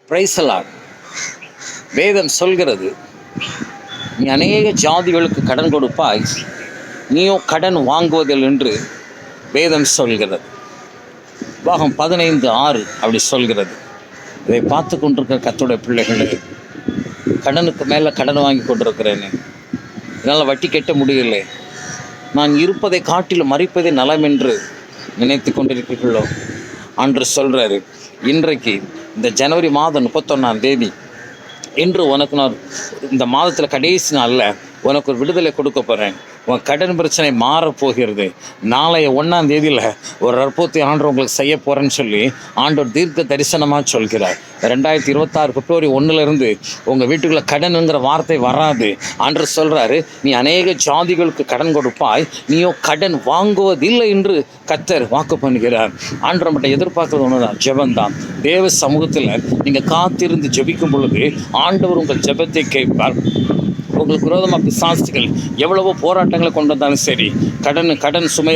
Praise the Lord. வேதம் சொல்கிறது, நீ அநேக ஜாதிகளுக்கு கடன் கொடுப்பாய், நீயோ கடன் வாங்குவதில் என்று வேதம் சொல்கிறது. பாகம் 15:6 அப்படி சொல்கிறது. இதை பார்த்து கொண்டிருக்கிற கர்த்தருடைய பிள்ளைகளே, கடனுக்கு மேலே கடன் வாங்கி கொண்டிருக்கிறேனே, என்னால் வட்டி கட்ட முடியலை, நான் இருப்பதை காட்டிலும் மறிப்பதே நலம் என்று நினைத்து கொண்டிருக்கிறீர்களோ? அன்று சொல்கிறாரு, இன்றைக்கு இந்த ஜனவரி மாதம் 31ஆம் தேதி இன்று உனக்கு நான் இந்த மாதத்தில் கடைசி நாளில் உனக்கு ஒரு விடுதலை கொடுக்க போகிறேன். உன் கடன் பிரச்சனை மாறப்போகிறது. நாளைய 1ஆம் தேதியில் ஒரு அற்புதத்தை ஆண்டவர் உங்களுக்கு செய்ய போகிறேன்னு சொல்லி ஆண்டவர் தீர்க்க தரிசனமாக சொல்கிறார். 2026 பிப்ரவரி 1 உங்கள் வீட்டுக்குள்ளே கடனுங்கிற வார்த்தை வராது. ஆண்டவர் சொல்கிறாரு, நீ அநேக ஜாதிகளுக்கு கடன் கொடுப்பாய், நீயோ கடன் வாங்குவதில்லை என்று கர்த்தர் வாக்கு பண்ணுகிறார். ஆண்டவர் மட்டும் எதிர்பார்க்கறது ஒன்று தான், ஜெபந்தான். தேவ சமூகத்தில் நீங்கள் காத்திருந்து ஜெபிக்கும் பொழுது ஆண்டவர் உங்கள் ஜெபத்தை கேட்பார். உங்களுக்கு விரோதமாக பிசாசுகள் எவ்வளவோ போராட்டங்களை கொண்டு வந்தாலும் சரி, கடன் சுமை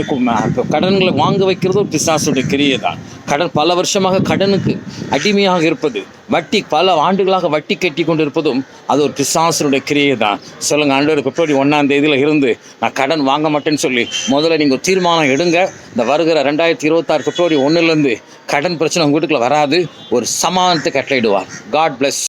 கடன்களை வாங்க வைக்கிறது ஒரு பிசாசுடைய கிரியை தான். கடன் பல வருஷமாக கடனுக்கு அடிமையாக இருப்பது, வட்டி பல ஆண்டுகளாக வட்டி கட்டி கொண்டு இருப்பதும் அது ஒரு பிசாசுடைய கிரியை தான். சொல்லுங்கள், ஆண்டவர் பிப்ரவரி 1ஆம் தேதியில் இருந்து நான் கடன் வாங்க மாட்டேன்னு சொல்லி முதல்ல நீங்கள் தீர்மானம் எடுங்க. இந்த வருகிற 2026 பிப்ரவரி 1 கடன் பிரச்சனை உங்கள் வீட்டுக்குள்ள வராது. ஒரு சமாதானத்தை கட்டளையிடுவார். God plus.